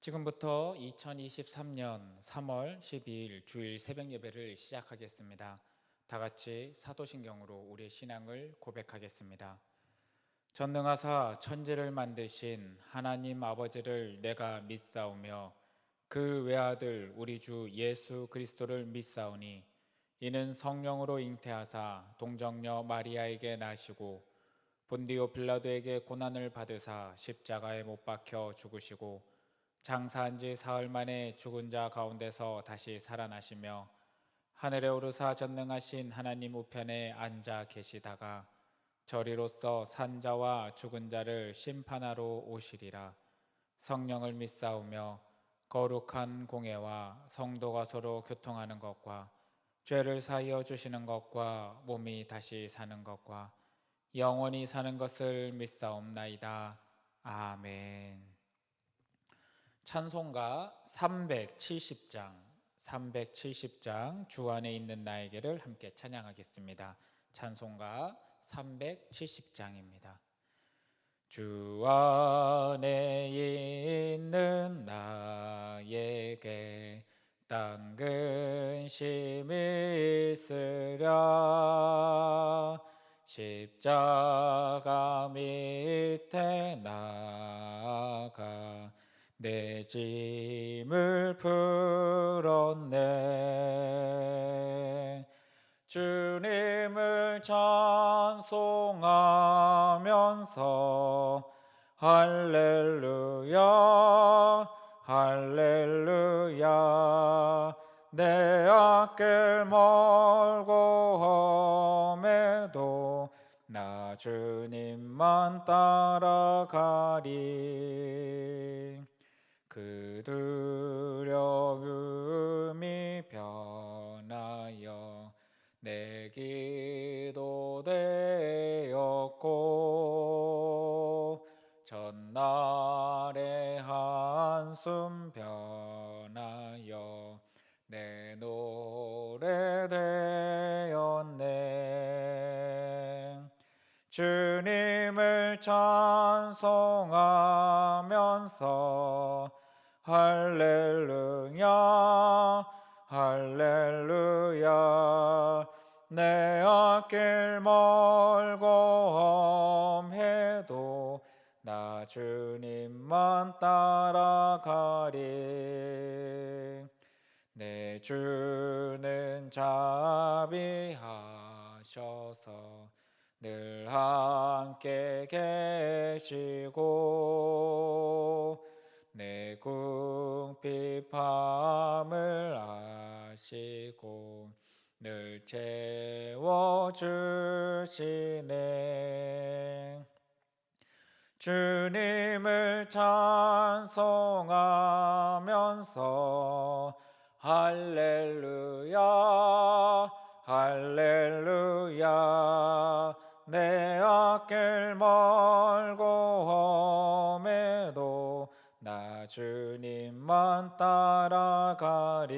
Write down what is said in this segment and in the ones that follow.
지금부터 2023년 3월 12일 주일 새벽 예배를 시작하겠습니다. 다 같이 사도신경으로 우리의 신앙을 고백하겠습니다. 전능하사 천지를 만드신 하나님 아버지를 내가 믿사오며 그 외아들 우리 주 예수 그리스도를 믿사오니 이는 성령으로 잉태하사 동정녀 마리아에게 나시고 본디오 빌라도에게 고난을 받으사 십자가에 못 박혀 죽으시고 장사한 지 사흘 만에 죽은 자 가운데서 다시 살아나시며 하늘에 오르사 전능하신 하나님 우편에 앉아 계시다가 저리로서 산 자와 죽은 자를 심판하러 오시리라. 성령을 믿사오며 거룩한 공예와 성도가 서로 교통하는 것과 죄를 사하여 주시는 것과 몸이 다시 사는 것과 영원히 사는 것을 믿사옵나이다. 아멘. 찬송가 370장 주 안에 있는 나에게를 함께 찬양하겠습니다. 찬송가 370장입니다. 주 안에 있는 나에게 땅 근심이 있으랴 십자가 밑에 나가 내 짐을 풀었네. 주님을 찬송하면서 할렐루야 할렐루야 내 앞길 멀고 험해도 나 주님만 따라가리. 그 두려움이 변하여 내 기도 되었고 전날의 한숨 변하여 내 노래 되었네. 주님을 찬송하면서 할렐루야 할렐루야 내 앞길 멀고 험해도 나 주님만 따라가리. 내 주는 자비하셔서 늘 함께 계시고 내 궁핍함을 아시고 늘 채워주시네. 주님을 찬송하면서 할렐루야 할렐루야 내 앞길 멀고 험해도 나 주님만 따라가리.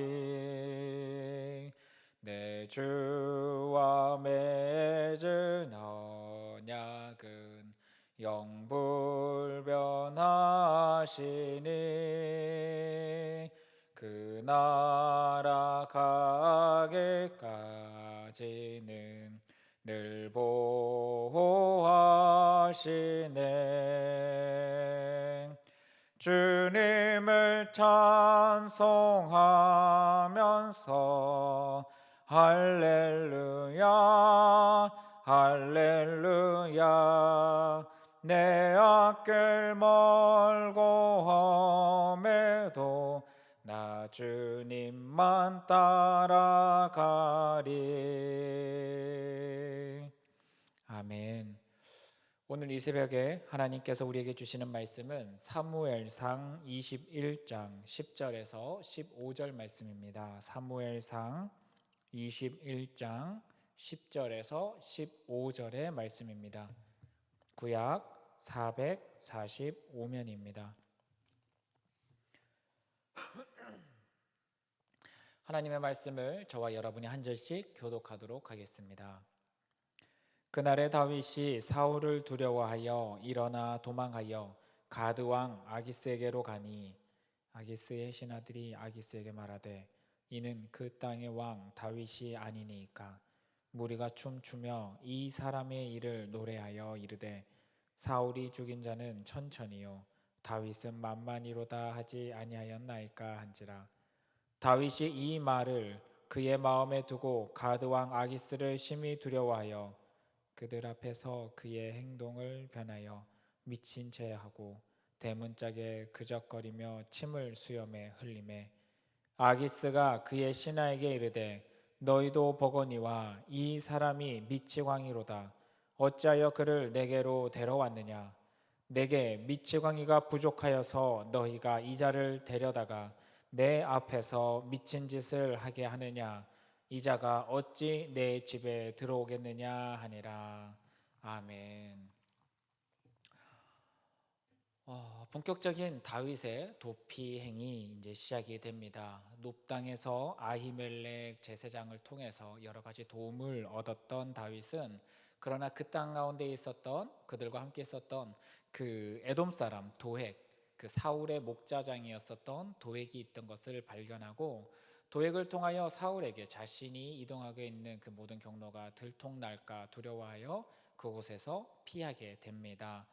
내 주와 맺은 언약은 영불변하시니 그 나라 가기까지는 늘 보호하시네. 주님을 찬송하면서 할렐루야 할렐루야 내 앞길 멀고 험해도 나 주님만 따라가리. 아멘. 오늘 이 새벽에 하나님께서 우리에게 주시는 말씀은 사무엘상 21장 10절에서 15절 말씀입니다. 사무엘상 21장 10절에서 15절의 말씀입니다. 구약 445면입니다. 하나님의 말씀을 저와 여러분이 한 절씩 교독하도록 하겠습니다. 그날에 다윗이 사울을 두려워하여 일어나 도망하여 가드 왕 아기스에게로 가니 아기스의 신하들이 아기스에게 말하되 이는 그 땅의 왕 다윗이 아니니까. 무리가 춤추며 이 사람의 일을 노래하여 이르되 사울이 죽인 자는 천천히요 다윗은 만만히로다 하지 아니하였나이까 한지라. 다윗이 이 말을 그의 마음에 두고 가드 왕 아기스를 심히 두려워하여 그들 앞에서 그의 행동을 변하여 미친 채 하고 대문짝에 그적거리며 침을 수염에 흘리매 아기스가 그의 신하에게 이르되 너희도 보거니와 이 사람이 미치광이로다. 어찌하여 그를 내게로 데려왔느냐? 내게 미치광이가 부족하여서 너희가 이 자를 데려다가 내 앞에서 미친 짓을 하게 하느냐? 이 자가 어찌 내 집에 들어오겠느냐 하니라. 아멘. 본격적인 다윗의 도피 행이 이제 시작이 됩니다. 놉당에서 아히멜렉 제사장을 통해서 여러 가지 도움을 얻었던 다윗은 그러나 그 땅 가운데 있었던 그들과 함께 있었던 그 에돔 사람 도액, 그 사울의 목자장이었었던 도액이 있던 것을 발견하고 도액을 통하여 사울에게 자신이 이동하고 있는 그 모든 경로가 들통날까 두려워하여 그곳에서 피하게 됩니다.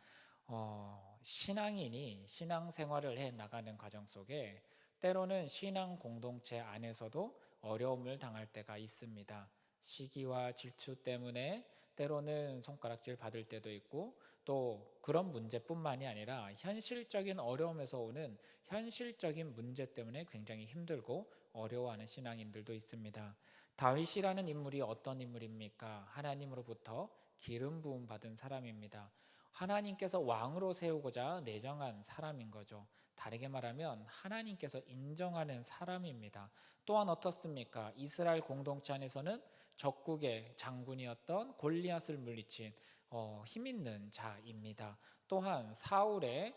신앙인이 신앙생활을 해 나가는 과정 속에 때로는 신앙 공동체 안에서도 어려움을 당할 때가 있습니다. 시기와 질투 때문에 때로는 손가락질 받을 때도 있고 또 그런 문제뿐만이 아니라 현실적인 어려움에서 오는 현실적인 문제 때문에 굉장히 힘들고 어려워하는 신앙인들도 있습니다. 다윗이라는 인물이 어떤 인물입니까? 하나님으로부터 기름 부음 받은 사람입니다. 하나님께서 왕으로 세우고자 내정한 사람인 거죠. 다르게 말하면 하나님께서 인정하는 사람입니다. 또한 어떻습니까? 이스라엘 공동체 안에서는 적국의 장군이었던 골리앗을 물리친 힘 있는 자입니다. 또한 사울의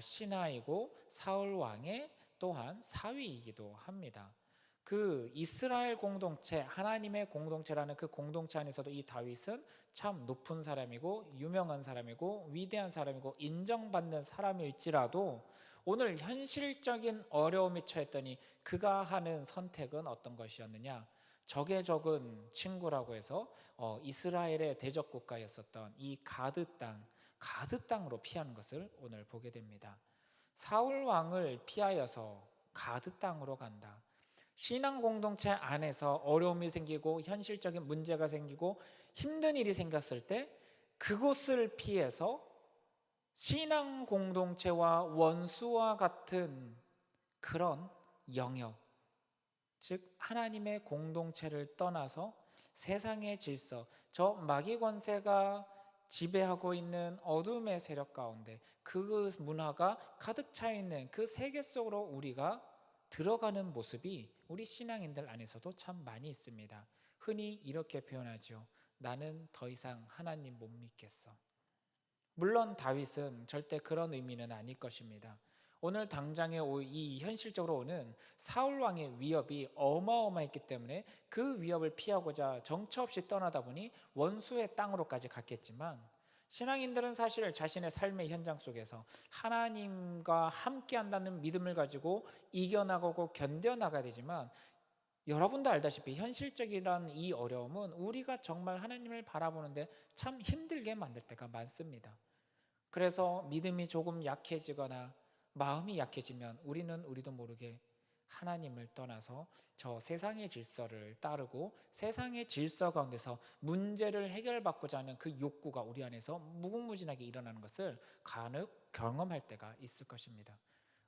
신하이고 사울 왕의 또한 사위이기도 합니다. 그 이스라엘 공동체, 하나님의 공동체라는 그 공동체 안에서도 이 다윗은 참 높은 사람이고 유명한 사람이고 위대한 사람이고 인정받는 사람일지라도 오늘 현실적인 어려움에 처했더니 그가 하는 선택은 어떤 것이었느냐? 적의 적은 친구라고 해서 이스라엘의 대적 국가였었던 이 가드 땅으로 피하는 것을 오늘 보게 됩니다. 사울 왕을 피하여서 가드 땅으로 간다. 신앙 공동체 안에서 어려움이 생기고 현실적인 문제가 생기고 힘든 일이 생겼을 때 그곳을 피해서 신앙 공동체와 원수와 같은 그런 영역, 즉 하나님의 공동체를 떠나서 세상의 질서, 저 마귀 권세가 지배하고 있는 어둠의 세력 가운데 그 문화가 가득 차 있는 그 세계 속으로 우리가 들어가는 모습이 우리 신앙인들 안에서도 참 많이 있습니다. 흔히 이렇게 표현하죠. 나는 더 이상 하나님 못 믿겠어. 물론 다윗은 절대 그런 의미는 아닐 것입니다. 오늘 당장에 이 현실적으로 오는 사울 왕의 위협이 어마어마했기 때문에 그 위협을 피하고자 정처 없이 떠나다 보니 원수의 땅으로까지 갔겠지만 신앙인들은 사실 자신의 삶의 현장 속에서 하나님과 함께 한다는 믿음을 가지고 이겨나가고 견뎌나가야 되지만 여러분도 알다시피 현실적이란 이 어려움은 우리가 정말 하나님을 바라보는데 참 힘들게 만들 때가 많습니다. 그래서 믿음이 조금 약해지거나 마음이 약해지면 우리도 모르게 하나님을 떠나서 저 세상의 질서를 따르고 세상의 질서 가운데서 문제를 해결받고자 하는 그 욕구가 우리 안에서 무궁무진하게 일어나는 것을 간혹 경험할 때가 있을 것입니다.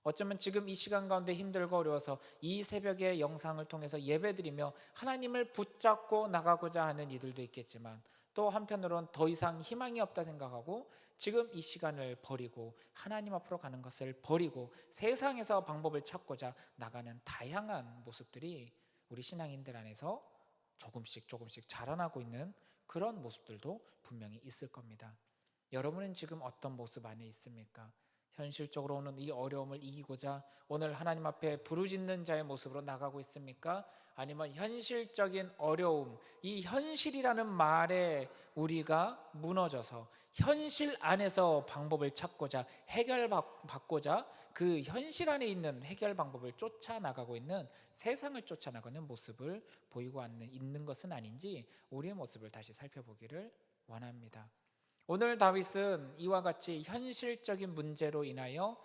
어쩌면 지금 이 시간 가운데 힘들고 어려워서 이 새벽의 영상을 통해서 예배드리며 하나님을 붙잡고 나가고자 하는 이들도 있겠지만 또 한편으로는 더 이상 희망이 없다 생각하고 지금 이 시간을 버리고 하나님 앞으로 가는 것을 버리고 세상에서 방법을 찾고자 나가는 다양한 모습들이 우리 신앙인들 안에서 조금씩 자라나고 있는 그런 모습들도 분명히 있을 겁니다. 여러분은 지금 어떤 모습 안에 있습니까? 현실적으로 오는 이 어려움을 이기고자 오늘 하나님 앞에 부르짖는 자의 모습으로 나가고 있습니까? 아니면 현실적인 어려움, 이 현실이라는 말에 우리가 무너져서 현실 안에서 방법을 찾고자 해결받고자 그 현실 안에 있는 해결 방법을 쫓아나가고 있는, 세상을 쫓아나가는 모습을 보이고 있는 것은 아닌지 우리의 모습을 다시 살펴보기를 원합니다. 오늘 다윗은 이와 같이 현실적인 문제로 인하여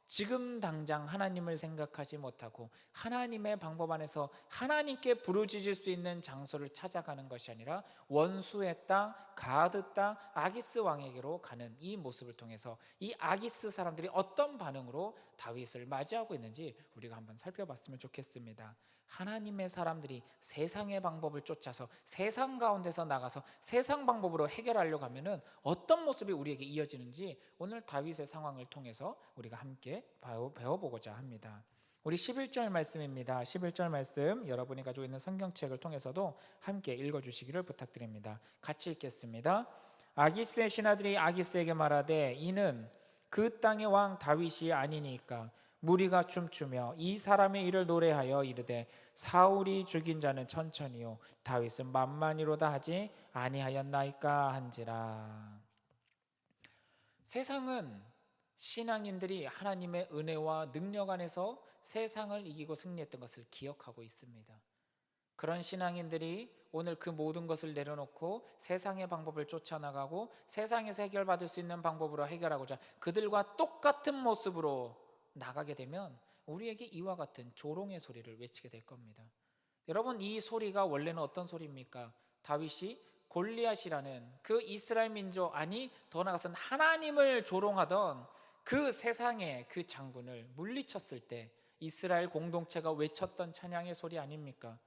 지금 당장 하나님을 생각하지 못하고 하나님의 방법 안에서 하나님께 부르짖을 수 있는 장소를 찾아가는 것이 아니라 원수의 땅, 가드 땅, 아기스 왕에게로 가는 이 모습을 통해서 이 아기스 사람들이 어떤 반응으로 다윗을 맞이하고 있는지 우리가 한번 살펴봤으면 좋겠습니다. 하나님의 사람들이 세상의 방법을 쫓아서 세상 가운데서 나가서 세상 방법으로 해결하려고 하면은 어떤 모습이 우리에게 이어지는지 오늘 다윗의 상황을 통해서 우리가 함께 배워보고자 합니다. 우리 11절 말씀입니다. 11절 말씀 여러분이 가지고 있는 성경책을 통해서도 함께 읽어주시기를 부탁드립니다. 같이 읽겠습니다. 아기스의 신하들이 아기스에게 말하되 이는 그 땅의 왕 다윗이 아니니까 무리가 춤추며 이 사람의 일을 노래하여 이르되 사울이 죽인 자는 천천히요 다윗은 만만히로다 하지 아니하였나이까 한지라. 세상은 신앙인들이 하나님의 은혜와 능력 안에서 세상을 이기고 승리했던 것을 기억하고 있습니다. 그런 신앙인들이 오늘 그 모든 것을 내려놓고 세상의 방법을 쫓아나가고 세상에서 해결받을 수 있는 방법으로 해결하고자 그들과 똑같은 모습으로 나가게 되면 우리에게 이와 같은 조롱의 소리를 외치게 될 겁니다. 여러분, 이 소리가 원래는 어떤 소리입니까? 다윗이 골리앗이라는 그 이스라엘 민족, 아니 더 나아가서는 하나님을 조롱하던 그 세상의 그 장군을 물리쳤을 때 이스라엘 공동체가 외쳤던 찬양의 소리 아닙니까?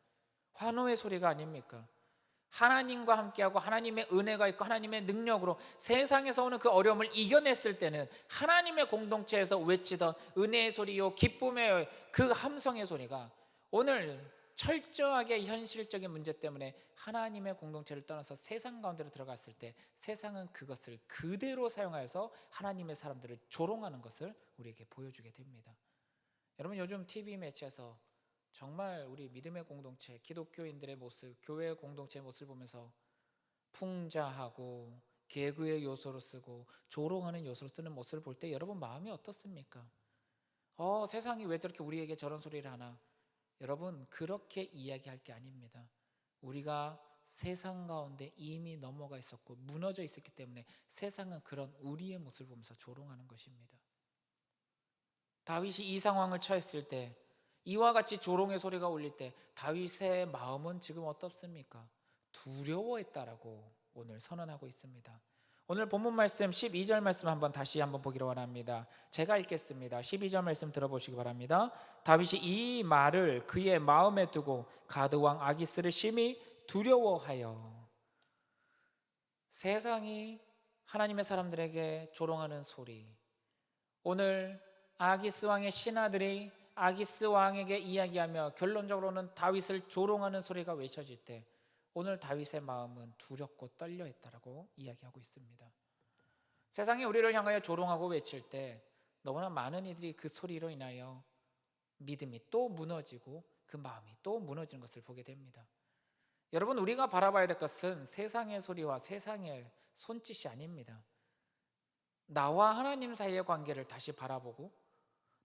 환호의 소리가 아닙니까? 하나님과 함께하고 하나님의 은혜가 있고 하나님의 능력으로 세상에서 오는 그 어려움을 이겨냈을 때는 하나님의 공동체에서 외치던 은혜의 소리요 기쁨의 그 함성의 소리가 오늘 철저하게 현실적인 문제 때문에 하나님의 공동체를 떠나서 세상 가운데로 들어갔을 때 세상은 그것을 그대로 사용하여서 하나님의 사람들을 조롱하는 것을 우리에게 보여주게 됩니다. 여러분, 요즘 TV 매체에서 정말 우리 믿음의 공동체, 기독교인들의 모습, 교회 공동체의 모습을 보면서 풍자하고 개그의 요소로 쓰고 조롱하는 요소로 쓰는 모습을 볼 때 여러분 마음이 어떻습니까? 세상이 왜 저렇게 우리에게 저런 소리를 하나? 여러분, 그렇게 이야기할 게 아닙니다. 우리가 세상 가운데 이미 넘어가 있었고 무너져 있었기 때문에 세상은 그런 우리의 모습을 보면서 조롱하는 것입니다. 다윗이 이 상황을 처했을 때, 이와 같이 조롱의 소리가 울릴 때 다윗의 마음은 지금 어떻습니까? 두려워했다라고 오늘 선언하고 있습니다. 오늘 본문 말씀 12절 말씀 다시 한번 보기를 원합니다. 제가 읽겠습니다. 12절 말씀 들어보시기 바랍니다. 다윗이 이 말을 그의 마음에 두고 가드 왕 아기스를 심히 두려워하여. 세상이 하나님의 사람들에게 조롱하는 소리, 오늘 아기스 왕의 신하들이 아기스 왕에게 이야기하며 결론적으로는 다윗을 조롱하는 소리가 외쳐질 때 오늘 다윗의 마음은 두렵고 떨려했다라고 이야기하고 있습니다. 세상이 우리를 향하여 조롱하고 외칠 때 너무나 많은 이들이 그 소리로 인하여 믿음이 또 무너지고 그 마음이 또 무너지는 것을 보게 됩니다. 여러분, 우리가 바라봐야 될 것은 세상의 소리와 세상의 손짓이 아닙니다. 나와 하나님 사이의 관계를 다시 바라보고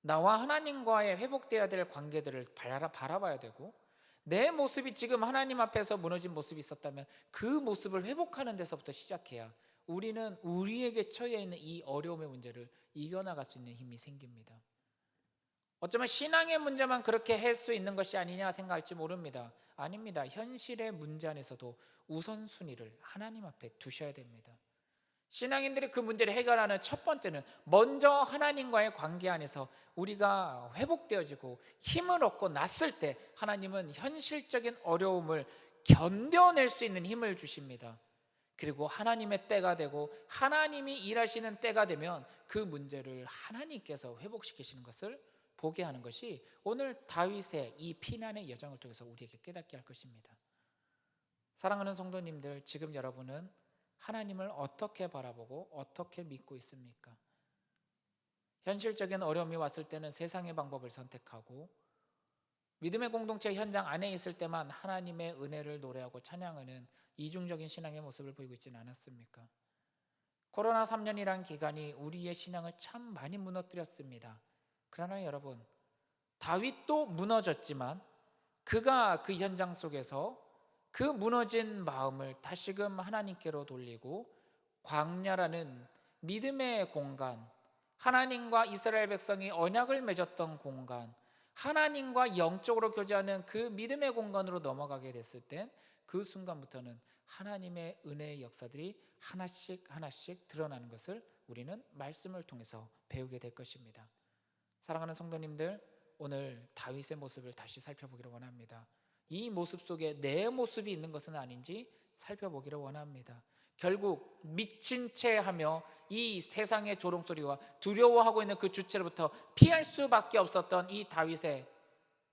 나와 하나님과의 회복되어야 될 관계들을 바라봐야 되고, 내 모습이 지금 하나님 앞에서 무너진 모습이 있었다면 그 모습을 회복하는 데서부터 시작해야 우리는 우리에게 처해 있는 이 어려움의 문제를 이겨나갈 수 있는 힘이 생깁니다. 어쩌면 신앙의 문제만 그렇게 할 수 있는 것이 아니냐 생각할지 모릅니다. 아닙니다. 현실의 문제 안에서도 우선순위를 하나님 앞에 두셔야 됩니다. 신앙인들이 그 문제를 해결하는 첫 번째는 먼저 하나님과의 관계 안에서 우리가 회복되어지고 힘을 얻고 났을 때 하나님은 현실적인 어려움을 견뎌낼 수 있는 힘을 주십니다. 그리고 하나님의 때가 되고 하나님이 일하시는 때가 되면 그 문제를 하나님께서 회복시키시는 것을 보게 하는 것이 오늘 다윗의 이 피난의 여정을 통해서 우리에게 깨닫게 할 것입니다. 사랑하는 성도님들, 지금 여러분은 하나님을 어떻게 바라보고 어떻게 믿고 있습니까? 현실적인 어려움이 왔을 때는 세상의 방법을 선택하고 믿음의 공동체 현장 안에 있을 때만 하나님의 은혜를 노래하고 찬양하는 이중적인 신앙의 모습을 보이고 있지는 않았습니까? 코로나 3년이란 기간이 우리의 신앙을 참 많이 무너뜨렸습니다. 그러나 여러분, 다윗도 무너졌지만 그가 그 현장 속에서 그 무너진 마음을 다시금 하나님께로 돌리고 광야라는 믿음의 공간, 하나님과 이스라엘 백성이 언약을 맺었던 공간, 하나님과 영적으로 교제하는 그 믿음의 공간으로 넘어가게 됐을 땐 그 순간부터는 하나님의 은혜의 역사들이 하나씩 하나씩 드러나는 것을 우리는 말씀을 통해서 배우게 될 것입니다. 사랑하는 성도님들, 오늘 다윗의 모습을 다시 살펴보기를 원합니다. 이 모습 속에 내 모습이 있는 것은 아닌지 살펴보기를 원합니다. 결국 미친 채 하며 이 세상의 조롱소리와 두려워하고 있는 그 주체로부터 피할 수밖에 없었던 이 다윗의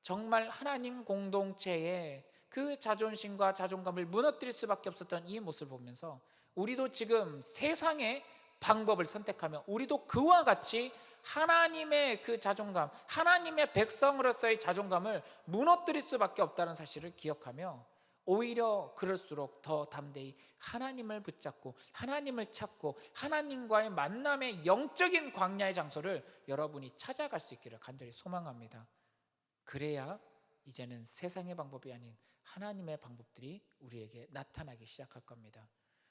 정말 하나님 공동체의 그 자존심과 자존감을 무너뜨릴 수밖에 없었던 이 모습을 보면서 우리도 지금 세상의 방법을 선택하며 우리도 그와 같이 하나님의 그 자존감, 하나님의 백성으로서의 자존감을 무너뜨릴 수밖에 없다는 사실을 기억하며 오히려 그럴수록 더 담대히 하나님을 붙잡고 하나님을 찾고 하나님과의 만남의 영적인 광야의 장소를 여러분이 찾아갈 수 있기를 간절히 소망합니다. 그래야 이제는 세상의 방법이 아닌 하나님의 방법들이 우리에게 나타나기 시작할 겁니다.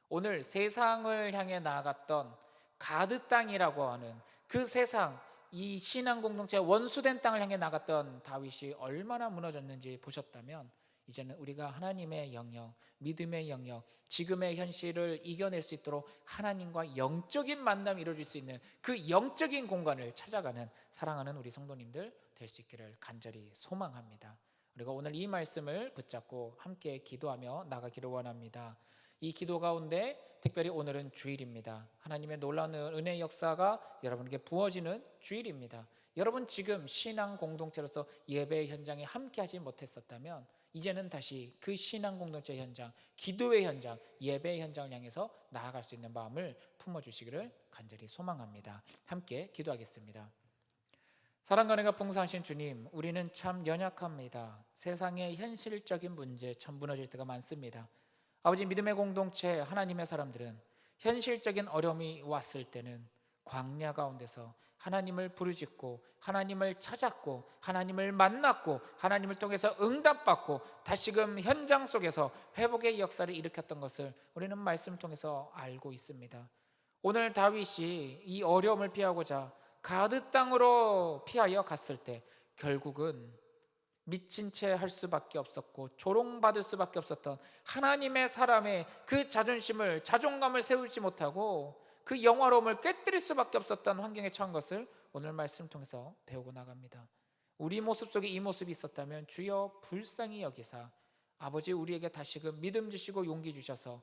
오늘 세상을 향해 나아갔던 가드 땅이라고 하는 그 세상, 이 신앙 공동체의 원수된 땅을 향해 나갔던 다윗이 얼마나 무너졌는지 보셨다면 이제는 우리가 하나님의 영역, 믿음의 영역, 지금의 현실을 이겨낼 수 있도록 하나님과 영적인 만남이 이루어질 수 있는 그 영적인 공간을 찾아가는 사랑하는 우리 성도님들 될 수 있기를 간절히 소망합니다. 우리가 오늘 이 말씀을 붙잡고 함께 기도하며 나가기를 원합니다. 이 기도 가운데 특별히 오늘은 주일입니다. 하나님의 놀라운 은혜의 역사가 여러분에게 부어지는 주일입니다. 여러분 지금 신앙 공동체로서 예배 현장에 함께 하지 못했었다면 이제는 다시 그 신앙 공동체 현장, 기도의 현장, 예배의 현장을 향해서 나아갈 수 있는 마음을 품어주시기를 간절히 소망합니다. 함께 기도하겠습니다. 사랑과 은혜가 풍성하신 주님, 우리는 참 연약합니다. 세상의 현실적인 문제 참 무너질 때가 많습니다. 아버지, 믿음의 공동체 하나님의 사람들은 현실적인 어려움이 왔을 때는 광야 가운데서 하나님을 부르짖고 하나님을 찾았고 하나님을 만났고 하나님을 통해서 응답받고 다시금 현장 속에서 회복의 역사를 일으켰던 것을 우리는 말씀을 통해서 알고 있습니다. 오늘 다윗이 이 어려움을 피하고자 가드 땅으로 피하여 갔을 때 결국은 미친 채 할 수밖에 없었고 조롱받을 수밖에 없었던 하나님의 사람의 그 자존심을, 자존감을 세우지 못하고 그 영화로움을 깨뜨릴 수밖에 없었던 환경에 처한 것을 오늘 말씀을 통해서 배우고 나갑니다. 우리 모습 속에 이 모습이 있었다면 주여 불쌍히 여기사 아버지 우리에게 다시금 믿음 주시고 용기 주셔서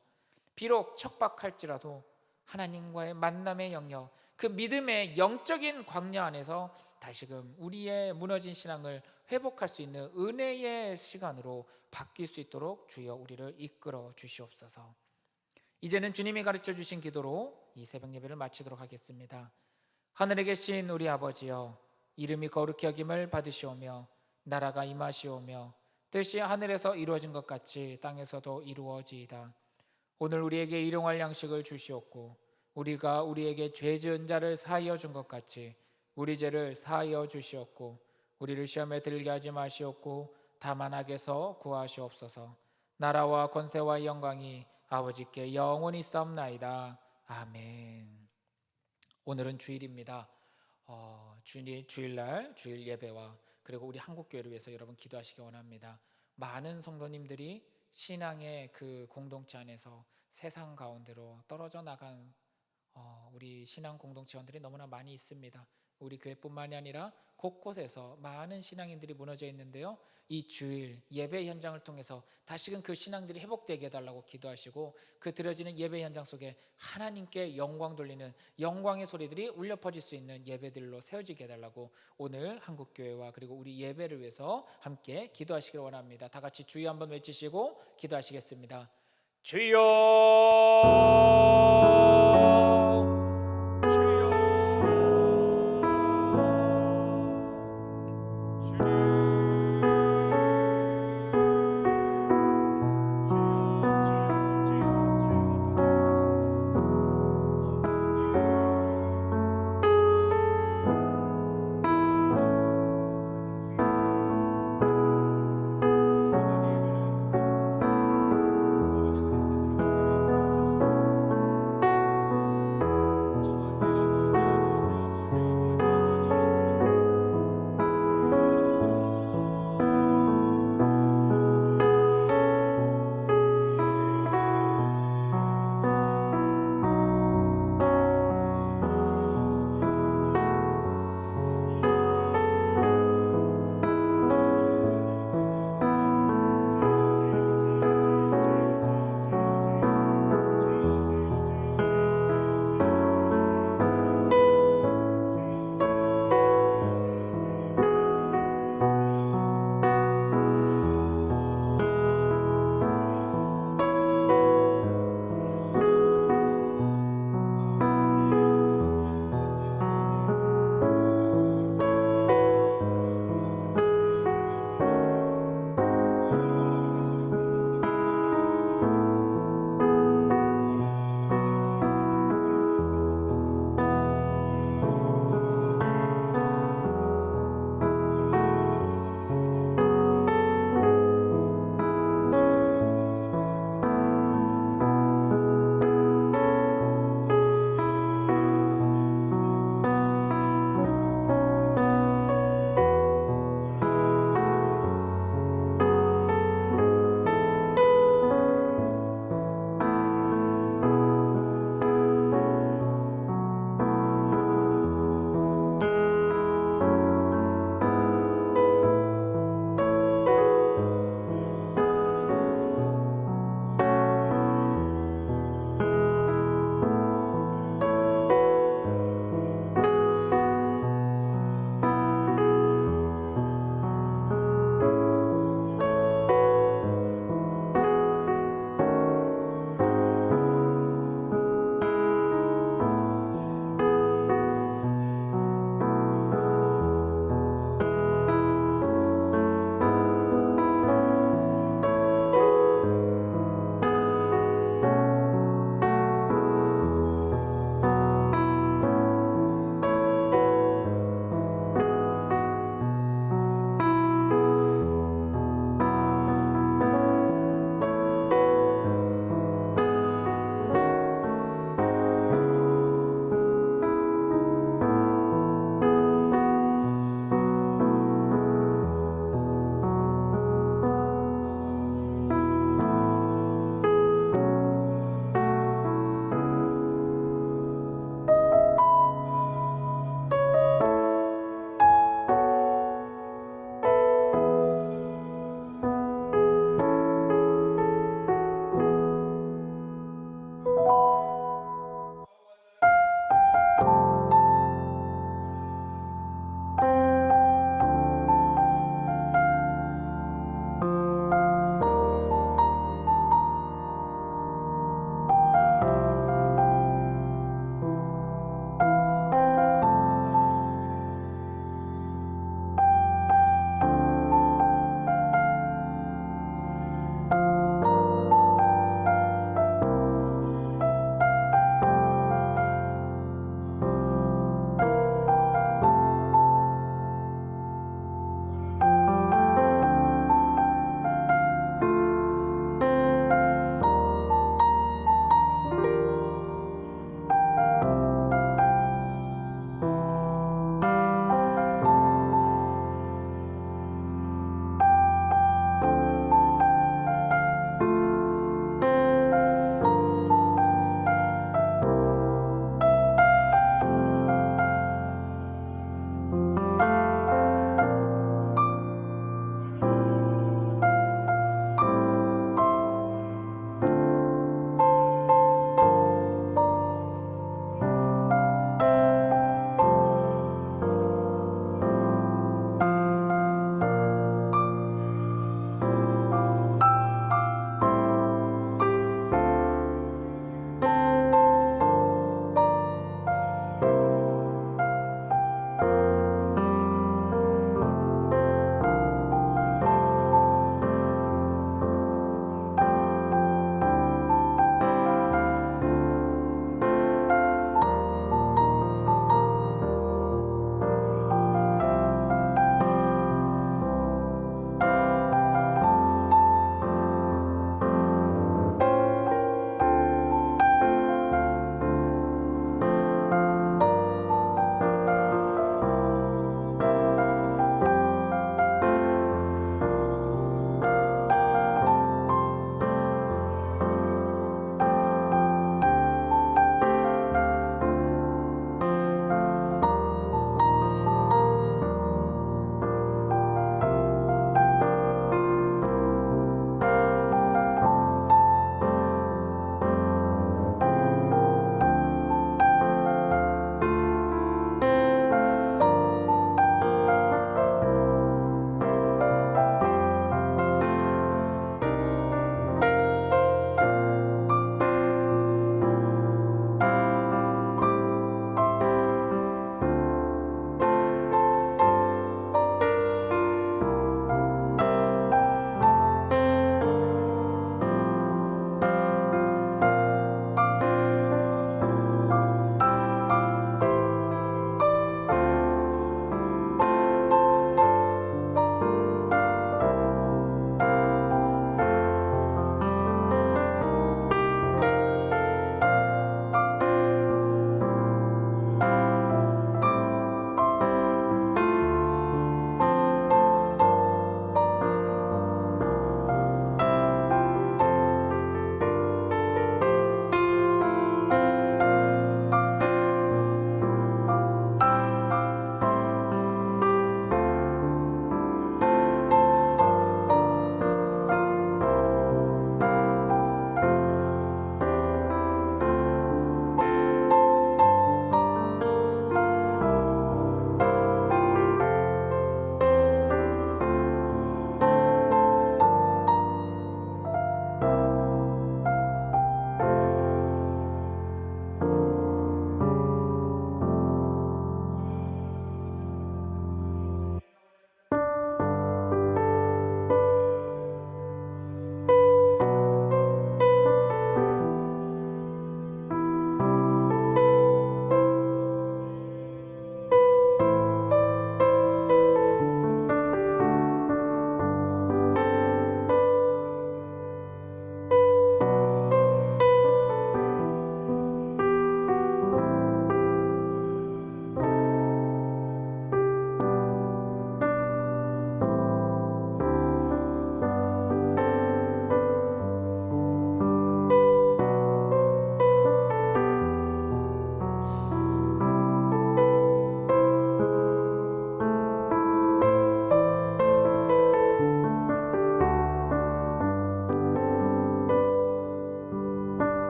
비록 척박할지라도 하나님과의 만남의 영역, 그 믿음의 영적인 광야 안에서 다시금 우리의 무너진 신앙을 회복할 수 있는 은혜의 시간으로 바뀔 수 있도록 주여 우리를 이끌어 주시옵소서. 이제는 주님이 가르쳐 주신 기도로 이 새벽 예배를 마치도록 하겠습니다. 하늘에 계신 우리 아버지여, 이름이 거룩히 여김을 받으시오며 나라가 임하시오며 뜻이 하늘에서 이루어진 것 같이 땅에서도 이루어지이다. 오늘 우리에게 일용할 양식을 주시옵고 우리가 우리에게 죄 지은 자를 사하여 준 것 같이 우리 죄를 사하여 주시옵고 우리를 시험에 들게 하지 마시옵고 다만 악에서 구하시옵소서. 나라와 권세와 영광이 아버지께 영원히 싸움나이다. 아멘. 오늘은 주일입니다. 주일날 주일 예배와 그리고 우리 한국교회를 위해서 여러분 기도하시기 원합니다. 많은 성도님들이 신앙의 그 공동체 안에서 세상 가운데로 떨어져 나간 우리 신앙 공동체원들이 너무나 많이 있습니다. 우리 교회뿐만이 아니라 곳곳에서 많은 신앙인들이 무너져 있는데요, 이 주일 예배 현장을 통해서 다시금 그 신앙들이 회복되게 해달라고 기도하시고 그 드려지는 예배 현장 속에 하나님께 영광 돌리는 영광의 소리들이 울려 퍼질 수 있는 예배들로 세워지게 해달라고 오늘 한국교회와 그리고 우리 예배를 위해서 함께 기도하시길 원합니다. 다 같이 주여 한번 외치시고 기도하시겠습니다. 주여